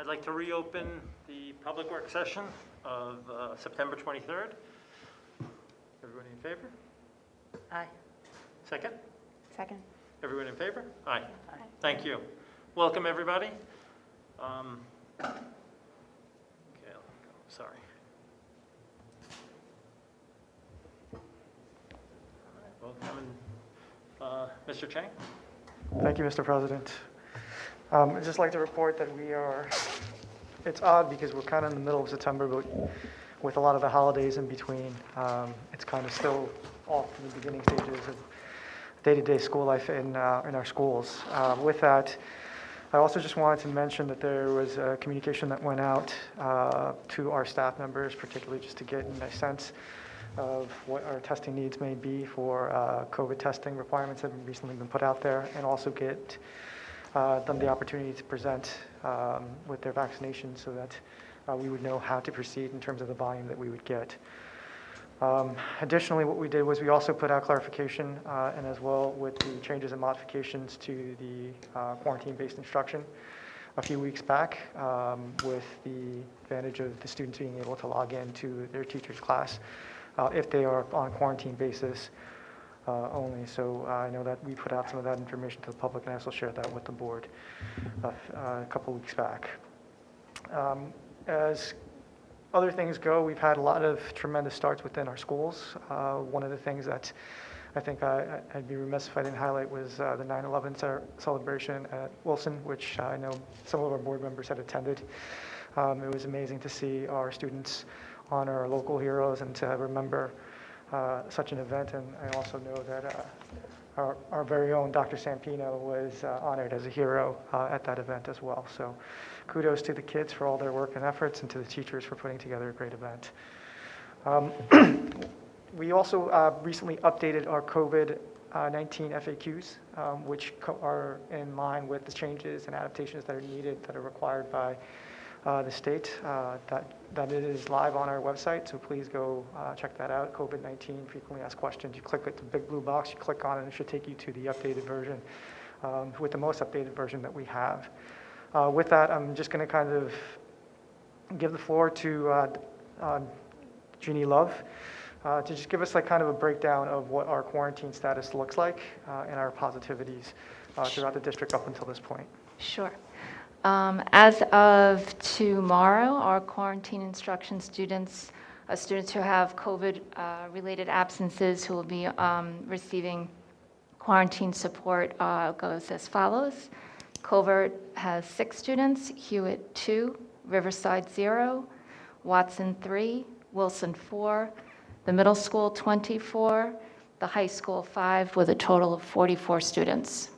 I'd like to reopen the public work session of September 23rd. Everybody in favor? Aye. Second? Second. Everyone in favor? Aye. Aye. Thank you. Welcome, everybody. Okay, sorry. All right, welcome, Mr. Chang. Thank you, Mr. President. I'd just like to report that it's odd because we're kind of in the middle of September, but with a lot of the holidays in between, it's kind of still off in the beginning stages of day-to-day school life in our schools. With that, I also just wanted to mention that there was a communication that went out to our staff members, particularly just to get a sense of what our testing needs may be for COVID testing requirements that have recently been put out there, and also get them the opportunity to present with their vaccination so that we would know how to proceed in terms of the volume that we would get. Additionally, what we did was we also put out clarification and as well with the changes and modifications to the quarantine-based instruction a few weeks back with the advantage of the students being able to log in to their teacher's class if they are on a quarantine basis only. So I know that we put out some of that information to the public, and I also shared that with the board a couple weeks back. As other things go, we've had a lot of tremendous starts within our schools. One of the things that I think I'd be remiss if I didn't highlight was the 9/11 celebration at Wilson, which I know some of our board members had attended. It was amazing to see our students honor our local heroes and to remember such an event. And I also know that our very own Dr. Sampino was honored as a hero at that event as well. So kudos to the kids for all their work and efforts, and to the teachers for putting together a great event. We also recently updated our COVID-19 FAQs, which are in line with the changes and adaptations that are needed, that are required by the state. That it is live on our website, so please go check that out. COVID-19 frequently asked questions. You click the big blue box, you click on it, and it should take you to the updated version, with the most updated version that we have. With that, I'm just going to kind of give the floor to Jeannie Love to just give us like kind of a breakdown of what our quarantine status looks like and our positivities throughout the district up until this point. Sure. As of tomorrow, our quarantine instruction students who have COVID-related absences who will be receiving quarantine support goes as follows. Covert has 6 students, Hewitt 2, Riverside 0, Watson 3, Wilson 4, the middle school 24, the high school 5, with a total of 44 students.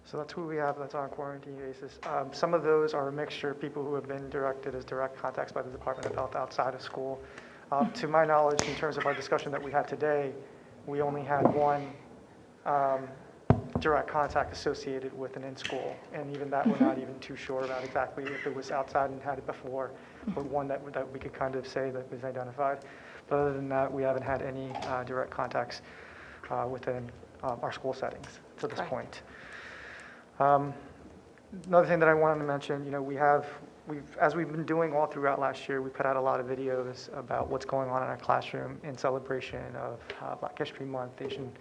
So that's who we have that's on a quarantine basis. Some of those are a mixture of people who have been directed as direct contacts by the Department of Health outside of school. To my knowledge, in terms of our discussion that we had today, we only had one direct contact associated with an in-school, and even that we're not even too sure about exactly if it was outside and had it before, but one that we could kind of say that was identified. But other than that, we haven't had any direct contacts within our school settings to this point. Another thing that I wanted to mention, as we've been doing all throughout last year, we put out a lot of videos about what's going on in our classroom in celebration of Black History Month, Asian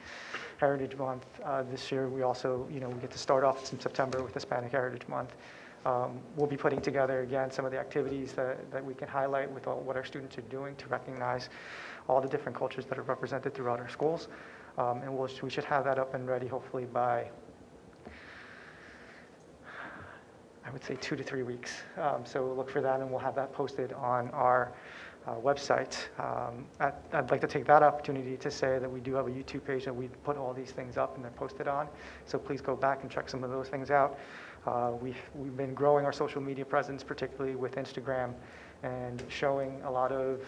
Heritage Month. This year, we also, we get to start off in September with Hispanic Heritage Month. We'll be putting together, again, some of the activities that we can highlight with what our students are doing to recognize all the different cultures that are represented throughout our schools. And we should have that up and ready, hopefully, by I would say 2 to 3 weeks. So look for that, and we'll have that posted on our website. I'd like to take that opportunity to say that we do have a YouTube page that we put all these things up and they're posted on. So please go back and check some of those things out. We've been growing our social media presence, particularly with Instagram, and showing a lot of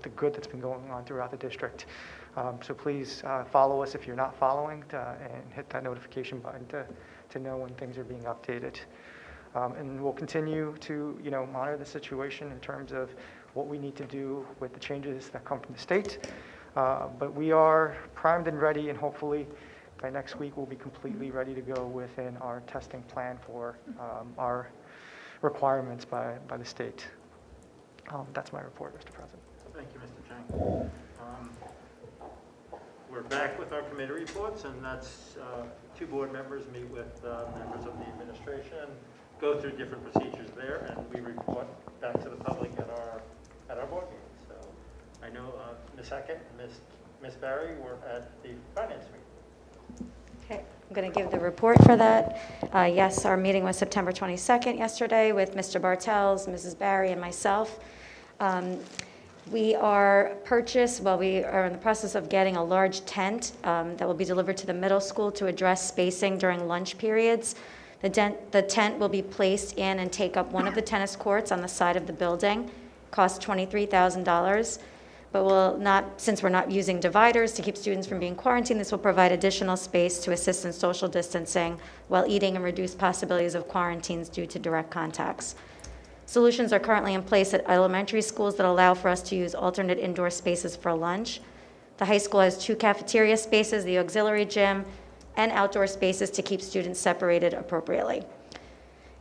the good that's been going on throughout the district. So please follow us if you're not following, and hit that notification button to know when things are being updated. And we'll continue to, monitor the situation in terms of what we need to do with the changes that come from the state. But we are primed and ready, and hopefully by next week we'll be completely ready to go within our testing plan for our requirements by the state. That's my report, Mr. President. Thank you, Mr. Chang. We're back with our committee reports, and that's two board members meet with members of the administration, go through different procedures there, and we report back to the public at our board meeting. So I know Ms. Hackett and Ms. Barry were at the finance meeting. Okay, I'm going to give the report for that. Yes, our meeting was September 22nd yesterday with Mr. Bartels, Mrs. Barry, and myself. We are in the process of getting a large tent that will be delivered to the middle school to address spacing during lunch periods. The tent will be placed in and take up one of the tennis courts on the side of the building. Costs $23,000. But since we're not using dividers to keep students from being quarantined, this will provide additional space to assist in social distancing while eating and reduce possibilities of quarantines due to direct contacts. Solutions are currently in place at elementary schools that allow for us to use alternate indoor spaces for lunch. The high school has 2 cafeteria spaces, the auxiliary gym, and outdoor spaces to keep students separated appropriately.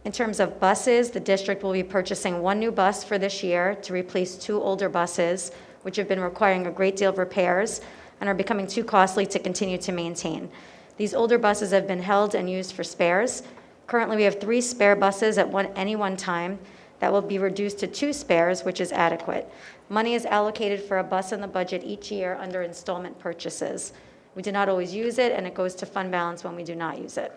In terms of buses, the district will be purchasing 1 new bus for this year to replace 2 older buses, which have been requiring a great deal of repairs and are becoming too costly to continue to maintain. These older buses have been held and used for spares. Currently, we have 3 spare buses at any one time. That will be reduced to 2 spares, which is adequate. Money is allocated for a bus in the budget each year under installment purchases. We do not always use it, and it goes to fund balance when we do not use it.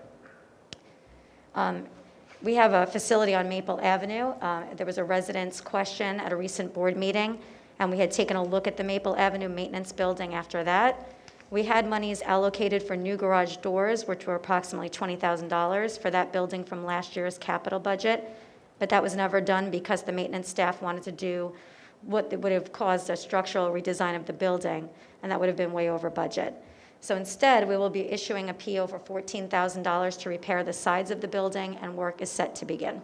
We have a facility on Maple Avenue. There was a resident's question at a recent board meeting, and we had taken a look at the Maple Avenue maintenance building after that. We had monies allocated for new garage doors, which were approximately $20,000 for that building from last year's capital budget. But that was never done because the maintenance staff wanted to do what would have caused a structural redesign of the building, and that would have been way over budget. So instead, we will be issuing a PO for $14,000 to repair the sides of the building, and work is set to begin.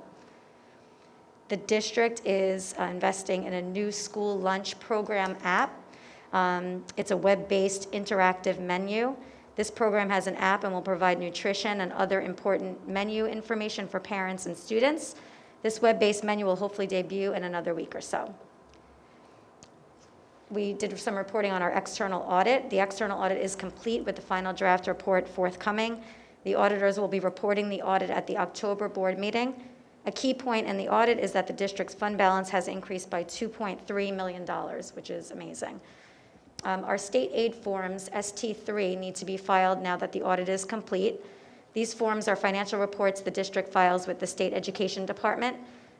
The district is investing in a new school lunch program app. It's a web-based interactive menu. This program has an app and will provide nutrition and other important menu information for parents and students. This web-based menu will hopefully debut in another week or so. We did some reporting on our external audit. The external audit is complete with the final draft report forthcoming. The auditors will be reporting the audit at the October board meeting. A key point in the audit is that the district's fund balance has increased by $2.3 million, which is amazing. Our state aid forms, ST3, need to be filed now that the audit is complete. These forms are financial reports the district files with the state education department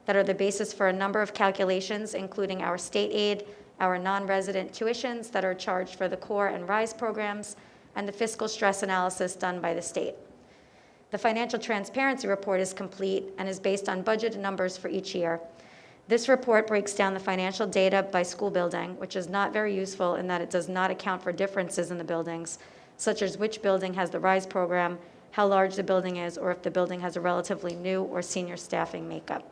that are the basis for a number of calculations, including our state aid, our non-resident tuitions that are charged for the core and RISE programs, and the fiscal stress analysis done by the state. The financial transparency report is complete and is based on budget numbers for each year. This report breaks down the financial data by school building, which is not very useful in that it does not account for differences in the buildings, such as which building has the RISE program, how large the building is, or if the building has a relatively new or senior staffing makeup.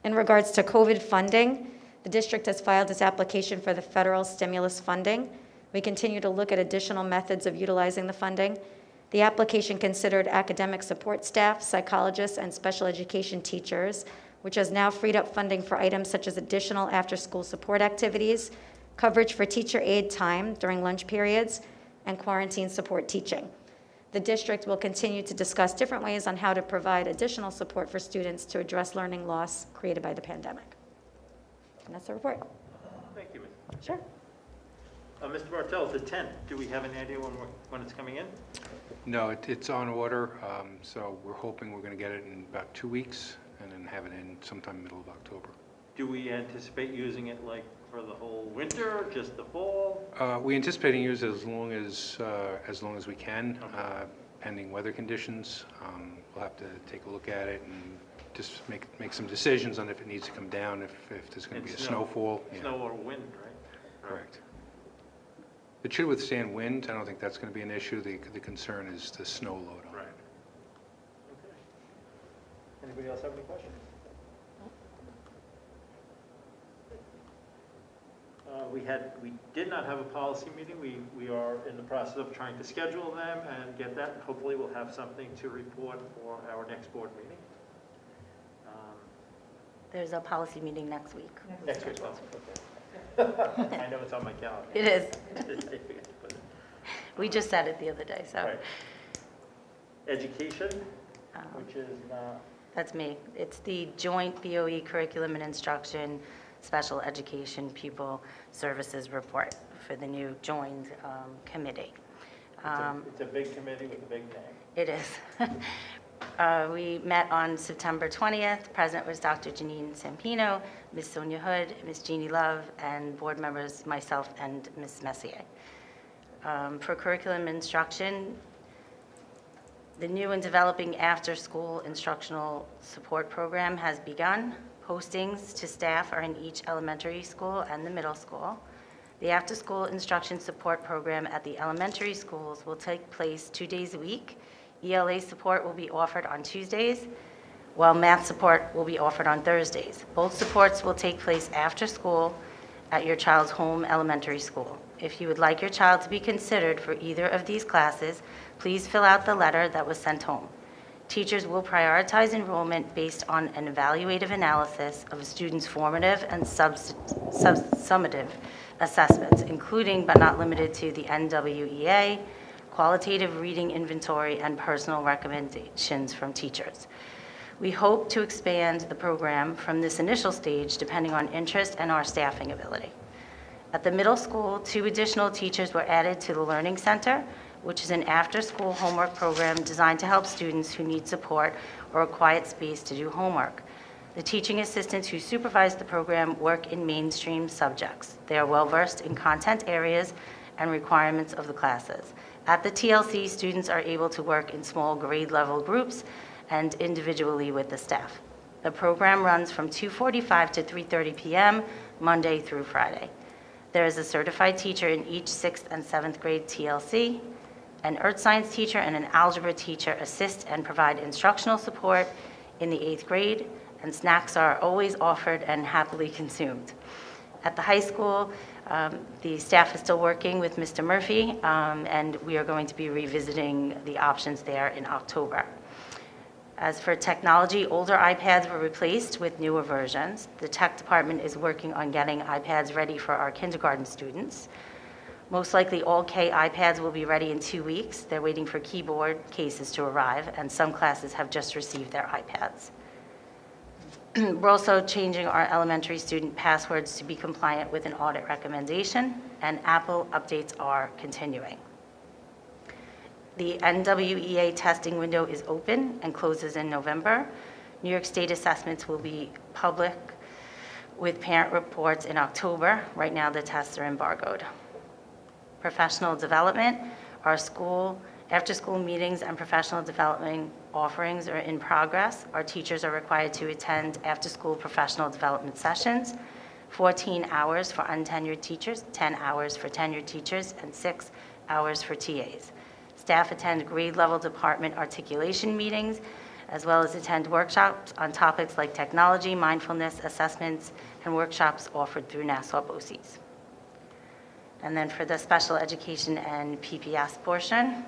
In regards to COVID funding, the district has filed its application for the federal stimulus funding. We continue to look at additional methods of utilizing the funding. The application considered academic support staff, psychologists, and special education teachers, which has now freed up funding for items such as additional after-school support activities, coverage for teacher aid time during lunch periods, and quarantine support teaching. The district will continue to discuss different ways on how to provide additional support for students to address learning loss created by the pandemic. And that's the report. Thank you, Ms. Sure. Mr. Bartels, the tent, do we have an idea when it's coming in? No, it's on order, so we're hoping we're going to get it in about 2 weeks and then have it in sometime middle of October. Do we anticipate using it like for the whole winter, or just the fall? We anticipate using it as long as we can, pending weather conditions. We'll have to take a look at it and just make some decisions on if it needs to come down, if there's going to be a snowfall. Snow or wind, right? Correct. It should withstand wind. I don't think that's going to be an issue. The concern is the snow load on it. Right. Okay. Anybody else have any questions? We did not have a policy meeting. We are in the process of trying to schedule them and get that. Hopefully we'll have something to report for our next board meeting. There's a policy meeting next week. Next week, well, okay. I know it's on my calendar. It is. We just said it the other day, so Right. Education, which is not, that's me. It's the joint BOE curriculum and instruction, special education pupil services report for the new joined committee. it's a big committee with a big name. It is. We met on September 20th. Present was Dr. Janine Sampino, Ms. Sonia Hood, Ms. Jeannie Love, and board members, myself and Ms. Messier. For curriculum instruction, the new and developing after-school instructional support program has begun. Postings to staff are in each elementary school and the middle school. The after-school instruction support program at the elementary schools will take place 2 days a week. ELA support will be offered on Tuesdays, while math support will be offered on Thursdays. Both supports will take place after school at your child's home elementary school. If you would like your child to be considered for either of these classes, please fill out the letter that was sent home. Teachers will prioritize enrollment based on an evaluative analysis of a student's formative and summative assessments, including but not limited to the NWEA, qualitative reading inventory, and personal recommendations from teachers. We hope to expand the program from this initial stage depending on interest and our staffing ability. At the middle school, 2 additional teachers were added to the Learning Center, which is an after-school homework program designed to help students who need support or a quiet space to do homework. The teaching assistants who supervise the program work in mainstream subjects. They are well-versed in content areas and requirements of the classes. At the TLC, students are able to work in small grade-level groups and individually with the staff. The program runs from 2:45 to 3:30 p.m., Monday through Friday. There is a certified teacher in each 6th and 7th grade TLC. An earth science teacher and an algebra teacher assist and provide instructional support in the 8th grade, and snacks are always offered and happily consumed. At the high school, the staff is still working with Mr. Murphy, and we are going to be revisiting the options there in October. As for technology, older iPads were replaced with newer versions. The tech department is working on getting iPads ready for our kindergarten students. Most likely all K iPads will be ready in 2 weeks. They're waiting for keyboard cases to arrive, and some classes have just received their iPads. We're also changing our elementary student passwords to be compliant with an audit recommendation, and Apple updates are continuing. The NWEA testing window is open and closes in November. New York State assessments will be public with parent reports in October. Right now, the tests are embargoed. Professional development, our after-school meetings and professional development offerings are in progress. Our teachers are required to attend after-school professional development sessions, 14 hours for untenured teachers, 10 hours for tenured teachers, and 6 hours for TAs. Staff attend grade-level department articulation meetings, as well as attend workshops on topics like technology, mindfulness, assessments, and workshops offered through Nassau BOCES. And then for the special education and PPS portion,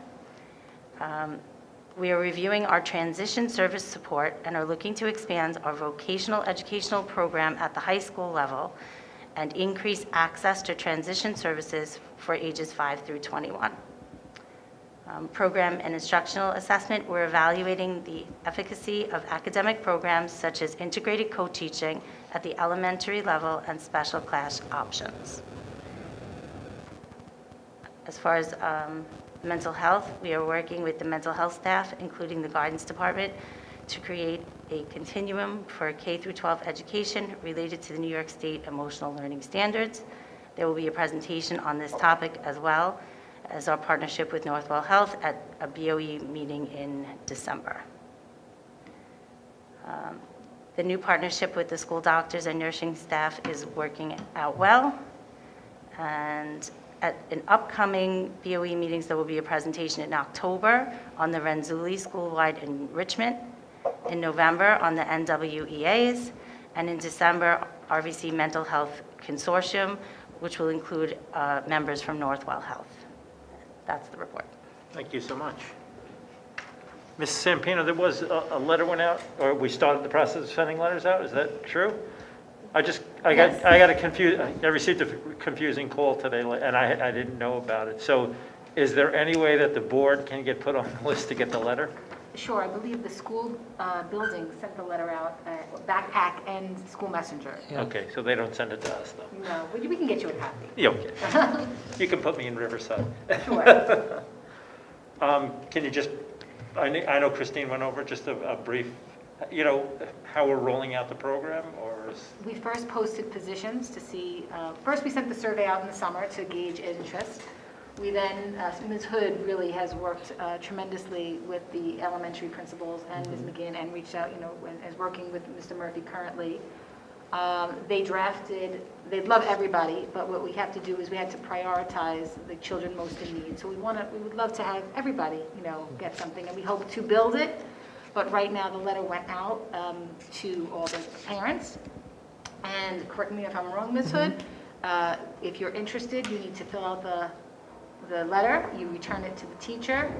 we are reviewing our transition service support and are looking to expand our vocational educational program at the high school level and increase access to transition services for ages 5 through 21. Program and instructional assessment, we're evaluating the efficacy of academic programs such as integrated co-teaching at the elementary level and special class options. As far as mental health, we are working with the mental health staff, including the guidance department, to create a continuum for K through 12 education related to the New York State Emotional Learning Standards. There will be a presentation on this topic as well as our partnership with Northwell Health at a BOE meeting in December. The new partnership with the school doctors and nursing staff is working out well. And at an upcoming BOE meetings, there will be a presentation in October on the Renzulli school-wide enrichment, in November on the NWEAs, and in December, RVC Mental Health Consortium, which will include members from Northwell Health. That's the report. Thank you so much. Ms. Sampino, there was a letter went out, or we started the process of sending letters out, is that true? I received a confusing call today, and I didn't know about it. So is there any way that the board can get put on the list to get the letter? Sure, I believe the school building sent the letter out, backpack and school messenger. Okay, so they don't send it to us, though? No, we can get you a copy. Yeah, okay. You can put me in Riverside. Sure. Can you just, I know Christine went over just a brief, how we're rolling out the program, or is? We first posted positions to see, first we sent the survey out in the summer to gauge interest. We then, Ms. Hood really has worked tremendously with the elementary principals and Ms. McGinn and reached out, and is working with Mr. Murphy currently. They'd love everybody, but what we have to do is we had to prioritize the children most in need. So we would love to have everybody, get something, and we hope to build it. But right now, the letter went out to all the parents. And correct me if I'm wrong, Ms. Hood, if you're interested, you need to fill out the letter, you return it to the teacher,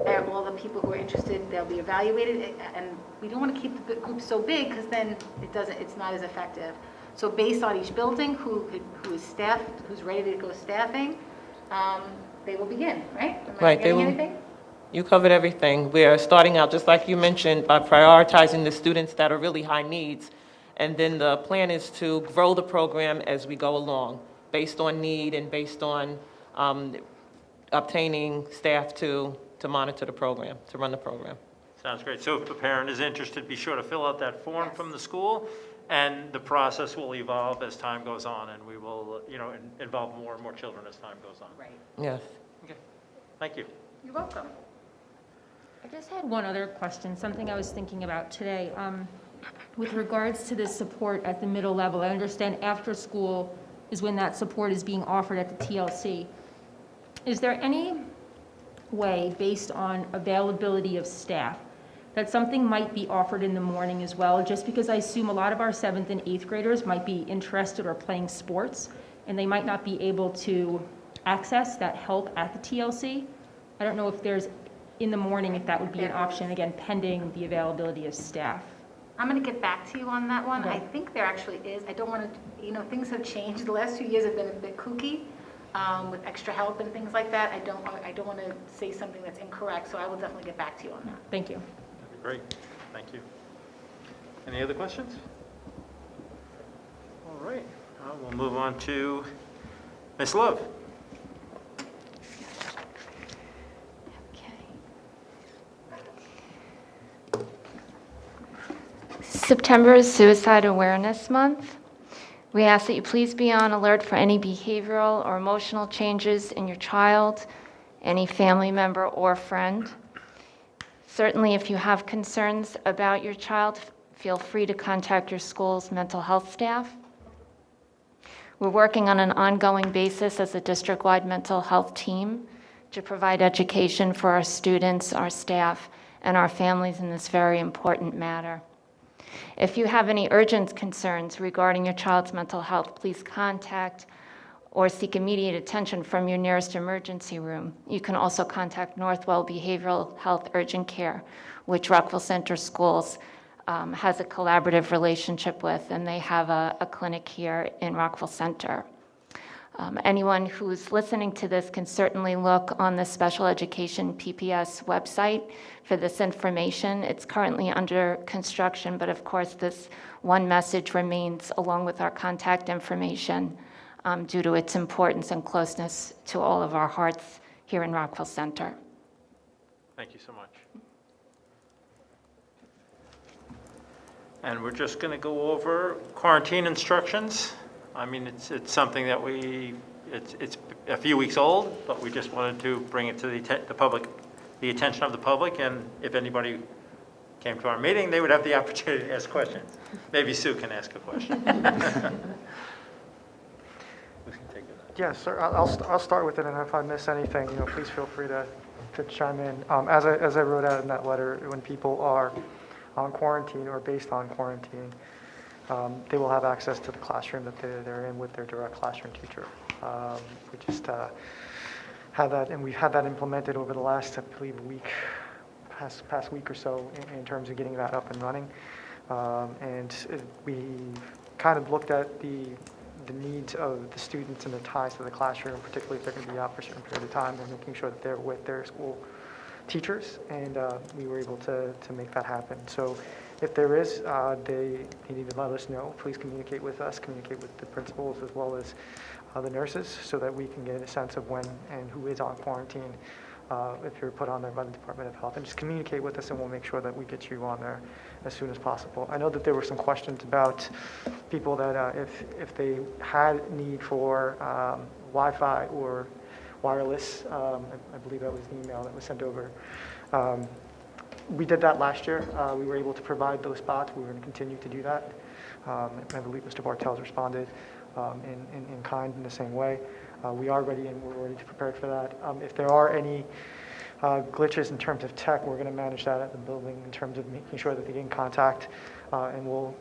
and all the people who are interested, they'll be evaluated, and we don't want to keep the group so big because then it's not as effective. So based on each building, who is staffed, who's ready to go staffing, they will begin, right? Am I Right, they forgetting will. anything? You covered everything. We are starting out, just like you mentioned, by prioritizing the students that are really high needs. And then the plan is to grow the program as we go along, based on need and based on obtaining staff to monitor the program, to run the program. Sounds great. So if a parent is interested, be sure to fill out that form from the school, and the process will evolve as time goes on, and we will, involve more and more children as time goes on. Right. Yes. Okay. Thank you. You're welcome. I just had one other question, something I was thinking about today. With regards to the support at the middle level, I understand after school is when that support is being offered at the TLC. Is there any way, based on availability of staff, that something might be offered in the morning as well? Just because I assume a lot of our 7th and 8th graders might be interested or playing sports, and they might not be able to access that help at the TLC. I don't know if there's, in the morning, if that would be an option, again, pending the availability of staff. I'm going to get back to you on that one. Okay. I think there actually is. I don't want to, things have changed. The last 2 years have been a bit kooky with extra help and things like that. I don't want to say something that's incorrect, so I will definitely get back to you on that. Thank you. That'd be great. Thank you. Any other questions? All right. We'll move on to Ms. Love. September is Suicide Awareness Month. We ask that you please be on alert for any behavioral or emotional changes in your child, any family member or friend. Certainly, if you have concerns about your child, feel free to contact your school's mental health staff. We're working on an ongoing basis as a district-wide mental health team to provide education for our students, our staff, and our families in this very important matter. If you have any urgent concerns regarding your child's mental health, please contact or seek immediate attention from your nearest emergency room. You can also contact Northwell Behavioral Health Urgent Care, which Rockville Center Schools has a collaborative relationship with, and they have a clinic here in Rockville Center. Anyone who's listening to this can certainly look on the Special Education PPS website for this information. It's currently under construction, but of course this one message remains along with our contact information due to its importance and closeness to all of our hearts here in Rockville Center. Thank you so much. And we're just going to go over quarantine instructions. I mean, it's something that it's a few weeks old, but we just wanted to bring it to the attention of the public, and if anybody came to our meeting, they would have the opportunity to ask questions. Maybe Sue can ask a question. We can take it. Yes, sir. I'll start with it, and if I miss anything, please feel free to chime in. As I wrote out in that letter, when people are on quarantine or based on quarantine, they will have access to the classroom that they're in with their direct classroom teacher. We just have that, and we've had that implemented over the last, I believe, week past week or so in terms of getting that up and running. We kind of looked at the needs of the students and the ties to the classroom, particularly if they're going to be out for a certain period of time, and making sure that they're with their school teachers, and we were able to make that happen. So if there is, they need to let us know. Please communicate with us, communicate with the principals as well as the nurses, so that we can get a sense of when and who is on quarantine if you're put on there by the Department of Health. And just communicate with us, and we'll make sure that we get you on there as soon as possible. I know that there were some questions about people that if they had need for Wi-Fi or wireless, I believe that was the email that was sent over. We did that last year. We were able to provide those spots. We were going to continue to do that. I believe Mr. Bartels responded in kind in the same way. We are ready, and we're ready to prepare for that. If there are any glitches in terms of tech, we're going to manage that at the building in terms of making sure that they get in contact.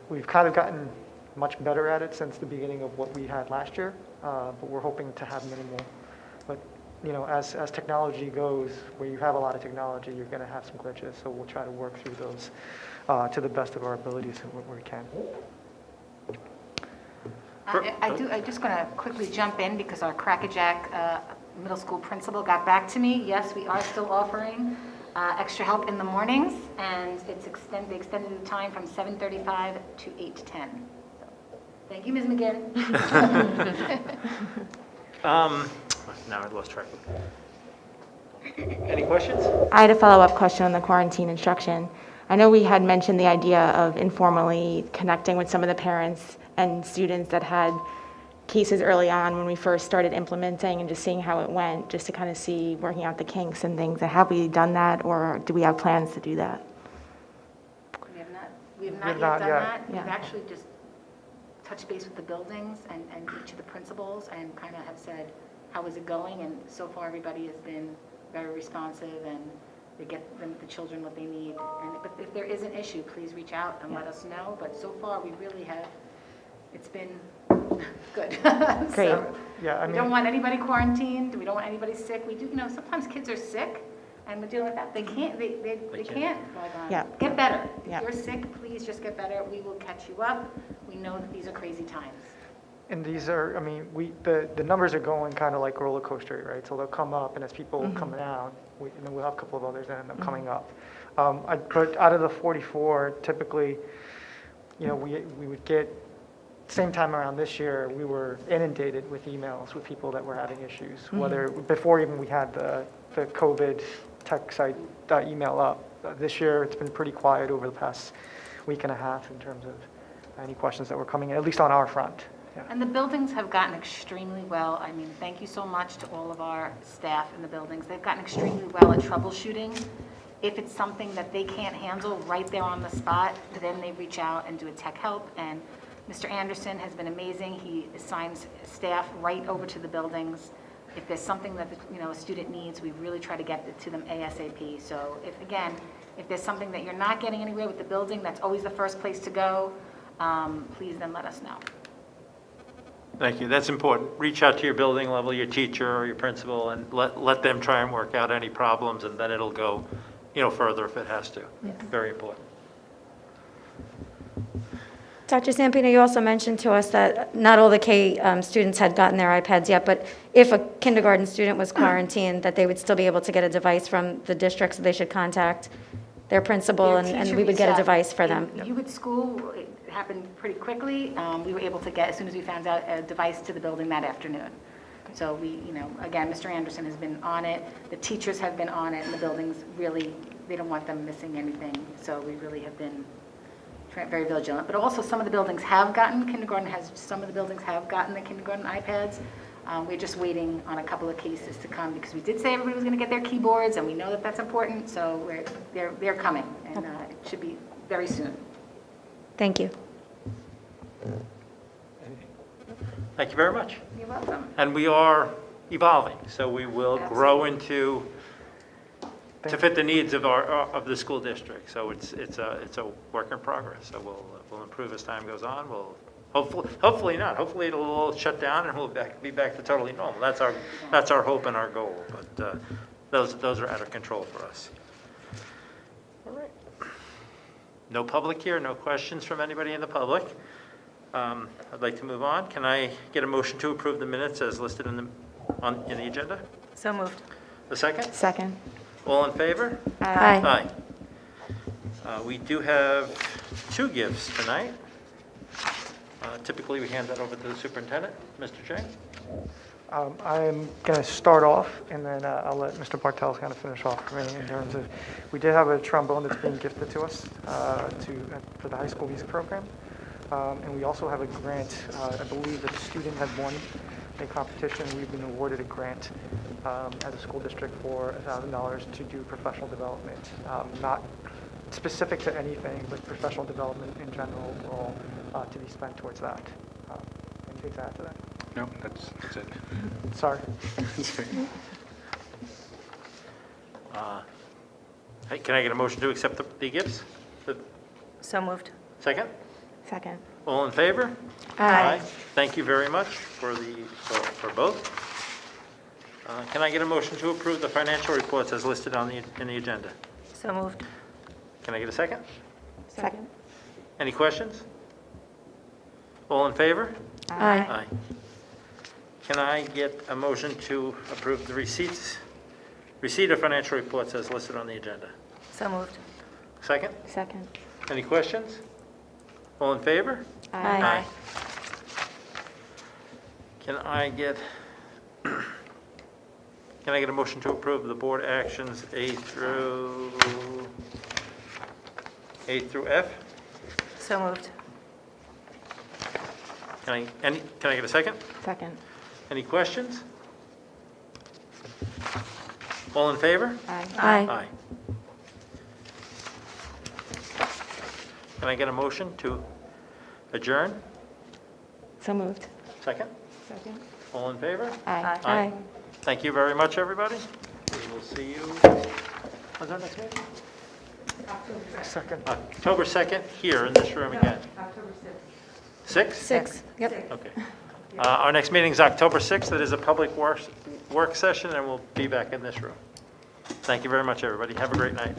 We've kind of gotten much better at it since the beginning of what we had last year, but we're hoping to have minimal. But you know, as technology goes, where you have a lot of technology, you're going to have some glitches. So we'll try to work through those to the best of our abilities where we can. I'm just going to quickly jump in because our Crackerjack middle school principal got back to me. Yes, we are still offering extra help in the mornings, and they extended the time from 7:35 to 8:10. So, thank you, Ms. McGinn. Now I lost track. Any questions? I had a follow-up question on the quarantine instruction. I know we had mentioned the idea of informally connecting with some of the parents and students that had cases early on when we first started implementing, and just seeing how it went, just to kind of see, working out the kinks and things. Have we done that, or do we have plans to do that? We have not yet done that. Yeah. We've actually just touched base with the buildings and each of the principals, and kind of have said, how is it going? And so far, everybody has been very responsive, and they get the children what they need. But if there is an issue, please reach out and let us know. But so far, we really have, it's been good. Great. So, Yeah, I we mean, don't want anybody quarantined. We don't want anybody sick. We do, sometimes kids are sick, and we're dealing with that. They can't log on. Yeah. Get better. Yeah. If you're sick, please just get better. We will catch you up. We know that these are crazy times. and these are, I mean, the numbers are going kind of like roller coaster, right? So they'll come up, and as people come down, we'll have a couple of others that end up coming up. But out of the 44, typically, we would get, same time around this year, we were inundated with emails with people that were having issues, whether, before even we had the COVID tech site email up. This year, it's been pretty quiet over the past week and a half in terms of any questions that were coming in, at least on our front. Yeah. And the buildings have gotten extremely well. I mean, thank you so much to all of our staff in the buildings. They've gotten extremely well at troubleshooting. If it's something that they can't handle right there on the spot, then they reach out and do a tech help. And Mr. Anderson has been amazing. He assigns staff right over to the buildings. If there's something that a student needs, we really try to get it to them ASAP. So if there's something that you're not getting anywhere with the building, that's always the first place to go. Please then let us know. Thank you. That's important. Reach out to your building level, your teacher or your principal, and let them try and work out any problems, and then it'll go, further if it has to. Yes. Very important. Dr. Zampino, you also mentioned to us that not all the K students had gotten their iPads yet, but if a kindergarten student was quarantined, that they would still be able to get a device from the district, so they should contact their principal, Their and teacher we would get a reached out. device for them. You at school, it happened pretty quickly. We were able to get, as soon as we found out, a device to the building that afternoon. So we, again, Mr. Anderson has been on it. The teachers have been on it, and the buildings really, they don't want them missing anything. So we really have been very vigilant. But also, some of the buildings have gotten, some of the buildings have gotten the kindergarten iPads. We're just waiting on a couple of cases to come, because we did say everybody was going to get their keyboards, and we know that that's important. So they're coming, and it should be very soon. Thank you. Thank you very much. You're welcome. And we are evolving, so we will grow into, to fit the needs of of the school district. So it's a work in progress. So we'll improve as time goes on. We'll hopefully not. Hopefully it'll all shut down and we'll be back to totally normal. That's our hope and our goal. But those are out of control for us. No public here, no questions from anybody in the public. I'd like to move on. Can I get a motion to approve the minutes as listed in the agenda? So moved. A second? Second. All in favor? Aye. We do have 2 gifts tonight. Typically, we hand that over to the superintendent. Mr. Chang? I'm going to start off, and then I'll let Mr. Bartels kind of finish off for me in terms of, we did have a trombone that's being gifted to us for the high school music program. And we also have a grant, I believe that the student had won a competition. We've been awarded a grant as a school district for $1,000 to do professional development. Not specific to anything, but professional development in general will to be spent towards that. Anything to add to that? No, that's it. Sorry. Hey, can I get a motion to accept the gifts? So moved. Second? Second. All in favor? Aye. Thank you very much for both. Can I get a motion to approve the financial reports as listed in the agenda? So moved. Can I get a second? Second. Any questions? All in favor? Aye. Can I get a motion to approve the receipt of financial reports as listed on the agenda? So moved. Second? Second. Any questions? All in favor? Aye. Can I get a motion to approve the board actions A through F? So moved. Can I get a second? Second. Any questions? All in favor? Aye. Aye. Can I get a motion to adjourn? So moved. Second? Second. All in favor? Aye. Aye. Thank you very much, everybody. We will see you, when's our next meeting? Second. October 2nd, here in this room again. October 6th. 6th? 6, yep. Okay. Our next meeting is October 6th. It is a public work session, and we'll be back in this room. Thank you very much, everybody. Have a great night.